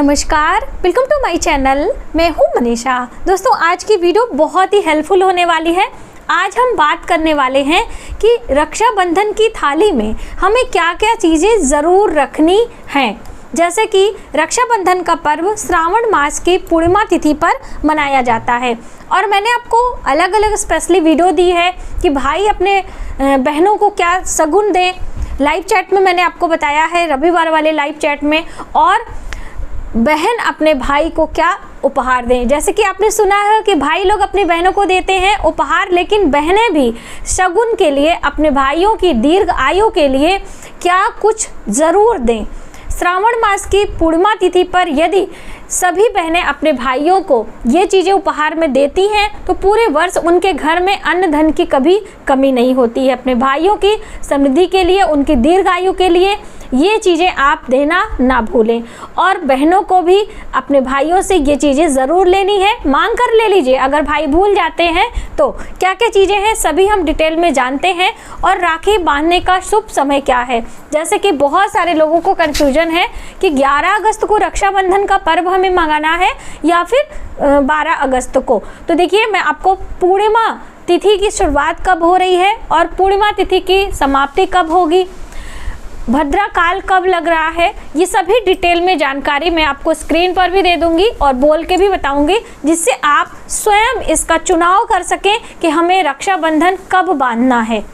नमस्कार, welcome to my channel. मैं हूँ मनीषा। दोस्तों, आज की वीडियो बहुत ही हेल्पफुल होने वाली है। आज हम बात करने वाले हैं कि रक्षाबंधन की थाली में हमें क्या क्या चीज़ें ज़रूर रखनी हैं। जैसे कि रक्षाबंधन का पर्व श्रावण मास की पूर्णिमा तिथि पर मनाया जाता है और मैंने आपको अलग अलग स्पेशली वीडियो दी है कि भाई अपने बहनों को क्या शगुन दें। लाइव चैट में मैंने आपको बताया है, रविवार वाले लाइव चैट में, और बहन अपने भाई को क्या उपहार दें। जैसे कि आपने सुना है कि भाई लोग अपनी बहनों को देते हैं उपहार, लेकिन बहनें भी शगुन के लिए अपने भाइयों की दीर्घ आयु के लिए क्या कुछ ज़रूर दें। श्रावण मास की पूर्णिमा तिथि पर यदि सभी बहनें अपने भाइयों को ये चीज़ें उपहार में देती हैं तो पूरे वर्ष उनके घर में अन्न धन की कभी कमी नहीं होती है। अपने भाइयों की समृद्धि के लिए, उनकी दीर्घ आयु के लिए ये चीज़ें आप देना ना भूलें। और बहनों को भी अपने भाइयों से ये चीज़ें ज़रूर लेनी है, मांग कर ले लीजिए। अगर भाई भूल जाते हैं तो क्या क्या चीज़ें हैं सभी हम डिटेल में जानते हैं। और राखी बांधने का शुभ समय क्या है, जैसे कि बहुत सारे लोगों को कन्फ्यूजन है कि 11 अगस्त को रक्षाबंधन का पर्व हमें मनाना है या फिर 12 अगस्त को। तो देखिए, मैं आपको पूर्णिमा तिथि की शुरुआत कब हो रही है और पूर्णिमा तिथि की समाप्ति कब होगी, भद्रा काल कब लग रहा है, ये सभी डिटेल में जानकारी मैं आपको स्क्रीन पर भी दे दूंगी और बोल के भी बताऊंगी, जिससे आप स्वयं इसका चुनाव कर सकें कि हमें रक्षाबंधन कब बांधना है।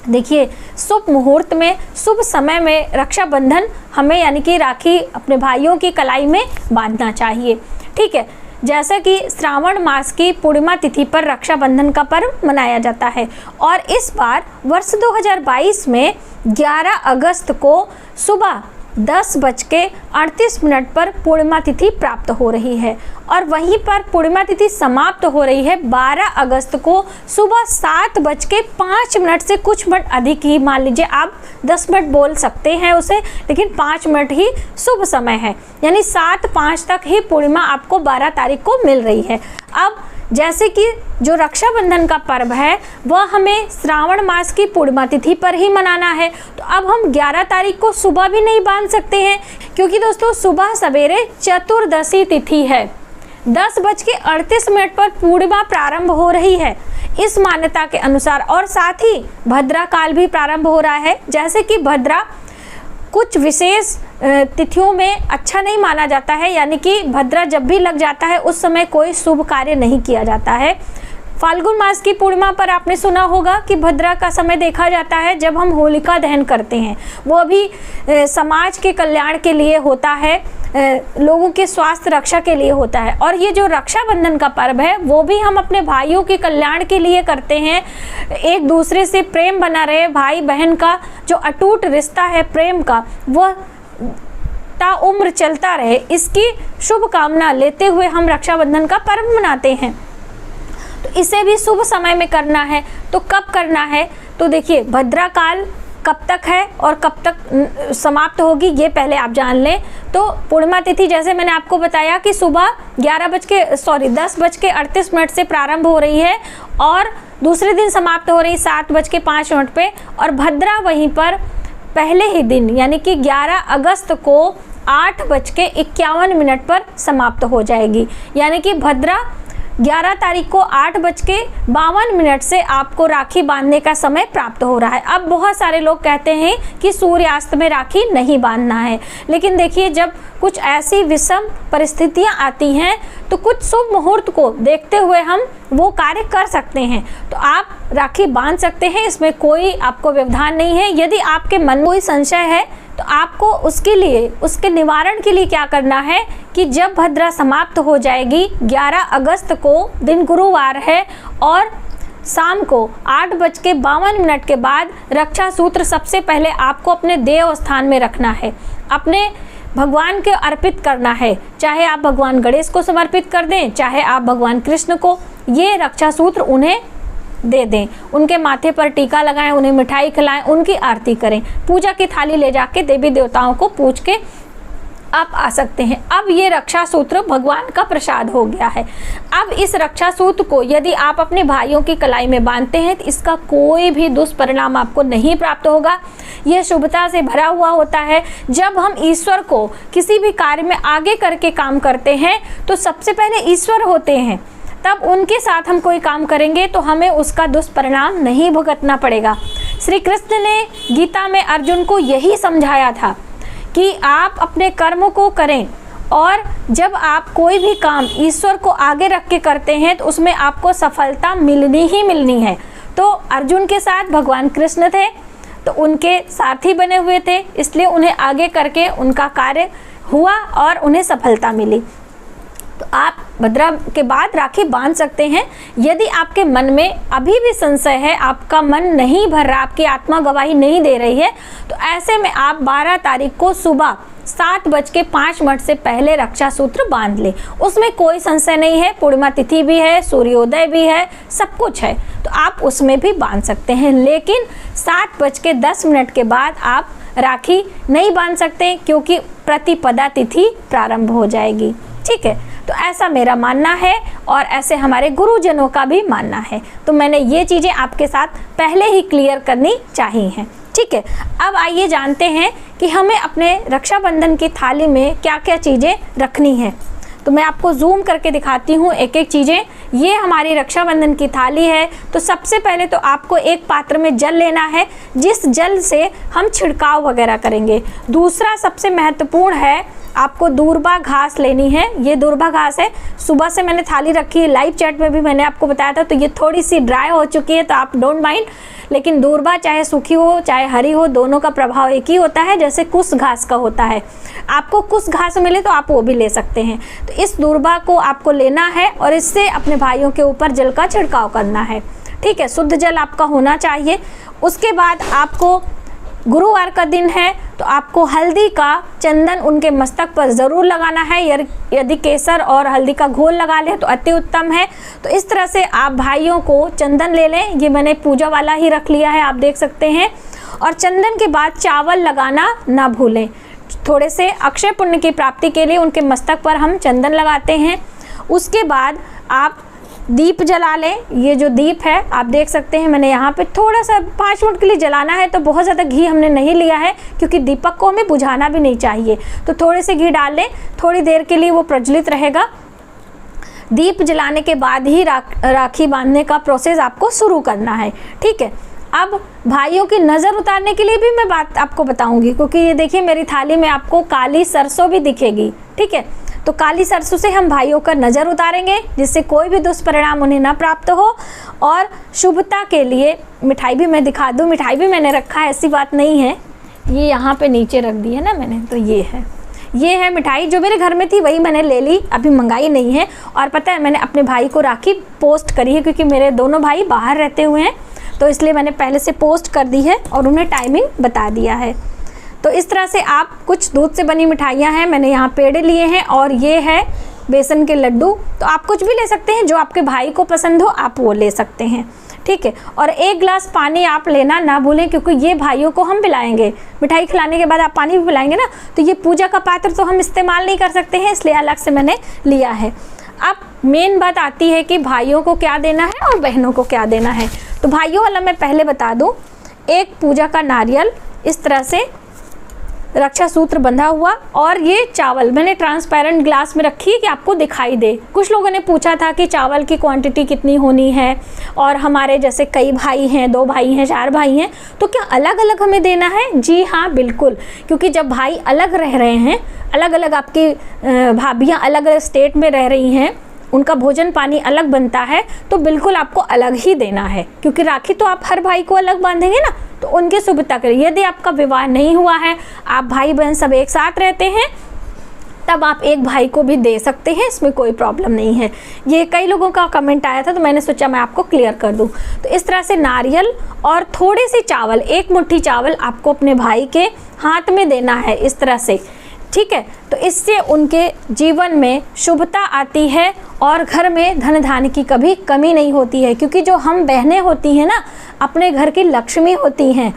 देखिए, शुभ मुहूर्त में, शुभ समय में रक्षाबंधन हमें यानी कि राखी अपने भाइयों की कलाई में बांधना चाहिए। ठीक है, जैसा कि श्रावण मास की पूर्णिमा तिथि पर रक्षाबंधन का पर्व मनाया जाता है और इस बार वर्ष 2022 में 11 अगस्त को सुबह 10:38 पर पूर्णिमा तिथि प्राप्त हो रही है और वहीं पर पूर्णिमा तिथि समाप्त हो रही है 12 अगस्त को सुबह 7:05 से कुछ मिनट अधिक ही, मान लीजिए आप 10 मिनट बोल सकते हैं उसे, लेकिन 5 मिनट ही शुभ समय है, यानी 7:05 तक ही पूर्णिमा आपको 12 तारीख को मिल रही है। अब जैसे कि जो रक्षाबंधन का पर्व है वह हमें श्रावण मास की पूर्णिमा तिथि पर ही मनाना है, तो अब हम 11 तारीख को सुबह भी नहीं बांध सकते हैं, क्योंकि दोस्तों सुबह सवेरे चतुर्दशी तिथि है। 10:38 पर पूर्णिमा प्रारंभ हो रही है इस मान्यता के अनुसार, और साथ ही भद्रा काल भी प्रारंभ हो रहा है। जैसे कि भद्रा कुछ विशेष तिथियों में अच्छा नहीं माना जाता है, यानी कि भद्रा जब भी लग जाता है उस समय कोई शुभ कार्य नहीं किया जाता है। फाल्गुन मास की पूर्णिमा पर आपने सुना होगा कि भद्रा का समय देखा जाता है जब हम होलिका दहन करते हैं, वो भी समाज के कल्याण के लिए होता है, लोगों के स्वास्थ्य रक्षा के लिए होता है। और ये जो रक्षाबंधन का पर्व है वो भी हम अपने भाइयों के कल्याण के लिए करते हैं, एक दूसरे से प्रेम बना रहे, भाई बहन का जो अटूट रिश्ता है प्रेम का वो ताउम्र चलता रहे, इसकी शुभ कामना लेते हुए हम रक्षाबंधन का पर्व मनाते हैं। तो इसे भी शुभ समय में करना है, तो कब करना है, तो देखिए भद्रा काल कब तक है और कब तक समाप्त होगी ये पहले आप जान लें। तो पूर्णिमा तिथि जैसे मैंने आपको बताया कि सुबह 10:38 से प्रारंभ हो रही है और दूसरे दिन समाप्त हो रही 7:05 पे, और भद्रा वहीं पर पहले ही दिन यानी कि 11 अगस्त को 8:51 पर समाप्त हो जाएगी। यानी कि भद्रा 11 तारीख को 8:52 से आपको राखी बांधने का समय प्राप्त हो रहा है। अब बहुत सारे लोग कहते हैं कि सूर्यास्त में राखी नहीं बांधना है, लेकिन देखिए जब कुछ ऐसी विषम परिस्थितियां आती हैं तो कुछ शुभ मुहूर्त को देखते हुए हम वो कार्य कर सकते हैं, तो आप राखी बांध सकते हैं, इसमें कोई आपको व्यवधान नहीं है। यदि आपके मन में कोई संशय है तो आपको उसके लिए, उसके निवारण के लिए क्या करना है कि जब भद्रा समाप्त हो जाएगी 11 अगस्त को, दिन गुरुवार है, और शाम को 8:52 के बाद रक्षा सूत्र सबसे पहले आपको अपने देव स्थान में रखना है, अपने भगवान के अर्पित करना है। चाहे आप भगवान गणेश को समर्पित कर दें, चाहे आप भगवान कृष्ण को ये रक्षा सूत्र उन्हें दे दें, उनके माथे पर टीका लगाएं, उन्हें मिठाई खिलाएं, उनकी आरती करें, पूजा की थाली ले जाके देवी देवताओं को पूज के आप आ सकते हैं। अब ये रक्षा सूत्र भगवान का प्रसाद हो गया है। अब इस रक्षा सूत्र को यदि आप अपने भाइयों की कलाई में बांधते हैं तो इसका कोई भी दुष्परिणाम आपको नहीं प्राप्त होगा। ये शुभता से भरा हुआ होता है। जब हम ईश्वर को किसी भी कार्य में आगे करके काम करते हैं तो सबसे पहले ईश्वर होते हैं, तब उनके साथ हम कोई काम करेंगे तो हमें उसका दुष्परिणाम नहीं भुगतना पड़ेगा। श्री कृष्ण ने गीता में अर्जुन को यही समझाया था कि आप अपने कर्म को करें, और जब आप कोई भी काम ईश्वर को आगे रख के करते हैं तो उसमें आपको सफलता मिलनी ही मिलनी है। तो अर्जुन के साथ भगवान कृष्ण थे, तो उनके साथी बने हुए थे, इसलिए उन्हें आगे करके उनका कार्य हुआ और उन्हें सफलता मिली। तो आप भद्रा के बाद राखी बांध सकते हैं। यदि आपके मन में अभी भी संशय है, आपका मन नहीं भर रहा, आपकी आत्मा गवाही नहीं दे रही है, तो ऐसे में आप 12 तारीख को सुबह 7:05 से पहले रक्षा सूत्र बांध ले। उसमें कोई संशय नहीं है, पूर्णिमा तिथि भी है, सूर्योदय भी है, सब कुछ है, तो आप उसमें भी बांध सकते हैं। लेकिन 7:10 के बाद आप राखी नहीं बांध सकते, क्योंकि प्रतिपदा तिथि प्रारंभ हो जाएगी। ठीक है, तो ऐसा मेरा मानना है और ऐसे हमारे गुरुजनों का भी मानना है। तो मैंने ये चीज़ें आपके साथ पहले ही क्लियर करनी चाहिए हैं। ठीक है, अब आइए जानते हैं कि हमें अपने रक्षाबंधन की थाली में क्या क्या चीज़ें रखनी है। तो मैं आपको जूम करके दिखाती हूँ एक एक चीज़ें। ये हमारी रक्षाबंधन की थाली है। तो सबसे पहले तो आपको एक पात्र में जल लेना है, जिस जल से हम छिड़काव वगैरह करेंगे। दूसरा सबसे महत्वपूर्ण है, आपको दूर्वा घास लेनी है। ये दूर्वा घास है, सुबह से मैंने थाली रखी है, लाइव चैट में भी मैंने आपको बताया था। तो ये थोड़ी सी ड्राई हो चुकी है, तो आप डोंट माइंड, लेकिन दूर्वा चाहे सूखी हो चाहे हरी हो, दोनों का प्रभाव एक ही होता है, जैसे कुश घास का होता है। आपको कुश घास मिले तो आप वो भी ले सकते हैं। तो इस दूर्वा को आपको लेना है और इससे अपने भाइयों के ऊपर जल का छिड़काव करना है। ठीक है, शुद्ध जल आपका होना चाहिए। उसके बाद आपको, गुरुवार का दिन है, तो आपको हल्दी का चंदन उनके मस्तक पर ज़रूर लगाना है। यदि केसर और हल्दी का घोल लगा लें तो अति उत्तम है। तो इस तरह से आप भाइयों को चंदन ले लें। ये मैंने पूजा वाला ही रख लिया है, आप देख सकते हैं। और चंदन के बाद चावल लगाना ना भूलें। थोड़े से अक्षय पुण्य की प्राप्ति के लिए उनके मस्तक पर हम चंदन लगाते हैं। उसके बाद आप दीप जला लें। ये जो दीप है आप देख सकते हैं, मैंने यहाँ पे थोड़ा सा 5 मिनट के लिए जलाना है, तो बहुत ज़्यादा घी हमने नहीं लिया है, क्योंकि दीपक को हमें बुझाना भी नहीं चाहिए। तो थोड़े से घी डाल लें, थोड़ी देर के लिए वो प्रज्वलित रहेगा। दीप जलाने के बाद ही राखी बांधने का प्रोसेस आपको शुरू करना है। ठीक है, अब भाइयों की नज़र उतारने के लिए भी मैं बात आपको बताऊंगी, क्योंकि ये देखिए मेरी थाली में आपको काली सरसों भी दिखेगी। ठीक है, तो काली सरसों से हम भाइयों का नज़र उतारेंगे, जिससे कोई भी दुष्परिणाम उन्हें ना प्राप्त हो। और शुभता के लिए मिठाई भी मैं दिखा दूँ, मिठाई भी मैंने रखा है, ऐसी बात नहीं है। ये यहाँ पे नीचे रख दी है ना मैंने, तो ये है मिठाई जो मेरे घर में थी, वही मैंने ले ली, अभी मंगाई नहीं है। और पता है मैंने अपने भाई को राखी पोस्ट करी है, क्योंकि मेरे दोनों भाई बाहर रहते हुए हैं, तो इसलिए मैंने पहले से पोस्ट कर दी है और उन्हें टाइमिंग बता दिया है। तो इस तरह से आप, कुछ दूध से बनी मिठाइयाँ हैं, मैंने यहाँ पेड़े लिए हैं, और ये है बेसन के लड्डू। तो आप कुछ भी ले सकते हैं, जो आपके भाई को पसंद हो आप वो ले सकते हैं। ठीक है, और 1 गिलास पानी आप लेना ना भूलें, क्योंकि ये भाइयों को हम पिलाएंगे। मिठाई खिलाने के बाद आप पानी भी पिलाएंगे ना, तो ये पूजा का पात्र तो हम इस्तेमाल नहीं कर सकते हैं, इसलिए अलग से मैंने लिया है। अब मेन बात आती है कि भाइयों को क्या देना है और बहनों को क्या देना है। तो भाइयों वाला मैं पहले बता दूं, एक पूजा का नारियल इस तरह से रक्षा सूत्र बंधा हुआ, और ये चावल मैंने ट्रांसपेरेंट ग्लास में रखी है कि आपको दिखाई दे। कुछ लोगों ने पूछा था कि चावल की क्वांटिटी कितनी होनी है, और हमारे जैसे कई भाई हैं, 2 भाई हैं, 4 भाई हैं, तो क्या अलग अलग हमें देना है? जी हाँ, बिल्कुल, क्योंकि जब भाई अलग रह रहे हैं, अलग अलग, आपकी भाभियाँ अलग अलग स्टेट में रह रही हैं, उनका भोजन पानी अलग बनता है, तो बिल्कुल आपको अलग ही देना है, क्योंकि राखी तो आप हर भाई को अलग बांधेंगे ना, तो उनकी सुविधा करिए। यदि आपका विवाह नहीं हुआ है, आप भाई बहन सब एक साथ रहते हैं, तब आप एक भाई को भी दे सकते हैं, इसमें कोई प्रॉब्लम नहीं है। ये कई लोगों का कमेंट आया था, तो मैंने सोचा मैं आपको क्लियर कर दूं। तो इस तरह से नारियल और थोड़े से चावल, 1 मुट्ठी चावल आपको अपने भाई के हाथ में देना है, इस तरह से। ठीक है, तो इससे उनके जीवन में शुभता आती है और घर में धन धान्य की कभी कमी नहीं होती है, क्योंकि जो हम बहनें होती हैं ना, अपने घर की लक्ष्मी होती हैं,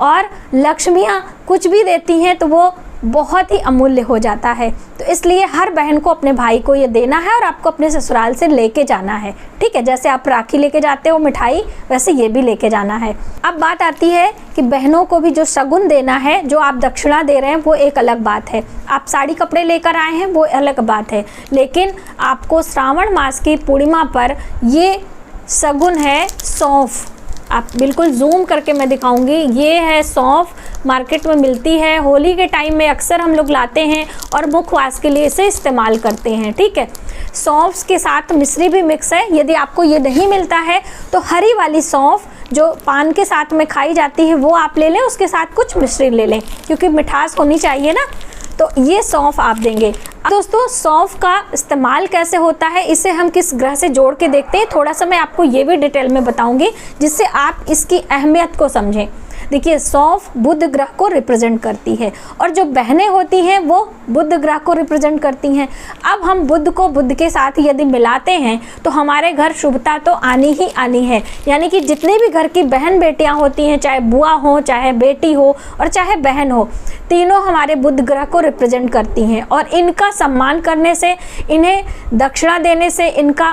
और लक्ष्मियाँ कुछ भी देती हैं तो वो बहुत ही अमूल्य हो जाता है। तो इसलिए हर बहन को अपने भाई को ये देना है और आपको अपने ससुराल से लेके जाना है, ठीक है। जैसे आप राखी लेके जाते हो मिठाई, वैसे ये भी लेके जाना है। अब बात आती है कि बहनों को भी जो शगुन देना है, जो आप दक्षिणा दे रहे हैं वो एक अलग बात है। आप साड़ी कपड़े लेकर आए हैं वो अलग बात है, लेकिन आपको श्रावण मास की पूर्णिमा पर ये शगुन है सौंफ। आप बिल्कुल जूम करके मैं दिखाऊंगी। ये है सौंफ, मार्केट में मिलती है। होली के टाइम में अक्सर हम लोग लाते हैं और मुखवास के लिए इसे इस्तेमाल करते हैं, ठीक है। सौंफ के साथ मिश्री भी मिक्स है। यदि आपको ये नहीं मिलता है तो हरी वाली सौंफ जो पान के साथ में खाई जाती है वो आप ले लें, उसके साथ कुछ मिश्री ले लें, क्योंकि मिठास होनी चाहिए ना। तो ये सौंफ आप देंगे। दोस्तों, सौंफ का इस्तेमाल कैसे होता है, इसे हम किस ग्रह से जोड़ के देखते हैं, थोड़ा सा मैं आपको ये भी डिटेल में बताऊंगी, जिससे आप इसकी अहमियत को समझें। देखिए, सौंफ बुध ग्रह को रिप्रेजेंट करती है और जो बहनें होती हैं वो बुध ग्रह को रिप्रेजेंट करती हैं। अब हम बुध को बुध के साथ यदि मिलाते हैं तो हमारे घर शुभता तो आनी ही आनी है। यानी कि जितने भी घर की बहन बेटियां होती हैं, चाहे बुआ हो, चाहे बेटी हो और चाहे बहन हो, तीनों हमारे बुध ग्रह को रिप्रेजेंट करती हैं। और इनका सम्मान करने से, इन्हें दक्षिणा देने से, इनका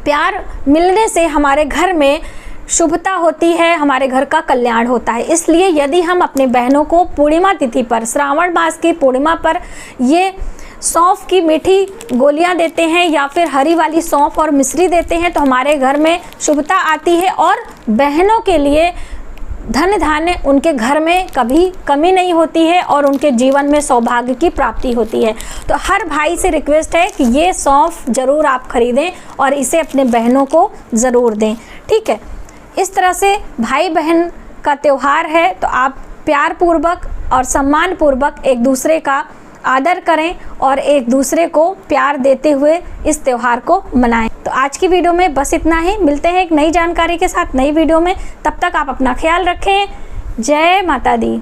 प्यार मिलने से हमारे घर में शुभता होती है, हमारे घर का कल्याण होता है। इसलिए यदि हम अपनी बहनों को पूर्णिमा तिथि पर, श्रावण मास की पूर्णिमा पर ये सौंफ की मीठी गोलियां देते हैं या फिर हरी वाली सौंफ और मिश्री देते हैं, तो हमारे घर में शुभता आती है और बहनों के लिए धन धान्य उनके घर में कभी कमी नहीं होती है और उनके जीवन में सौभाग्य की प्राप्ति होती है। तो हर भाई से रिक्वेस्ट है कि ये सौंफ ज़रूर आप खरीदें और इसे अपने बहनों को ज़रूर दें, ठीक है। इस तरह से भाई बहन का त्यौहार है, तो आप प्यार पूर्वक और सम्मान पूर्वक एक दूसरे का आदर करें और एक दूसरे को प्यार देते हुए इस त्यौहार को मनाएं। तो आज की वीडियो में बस इतना ही। मिलते हैं एक नई जानकारी के साथ नई वीडियो में। तब तक आप अपना ख्याल रखें। जय माता दी।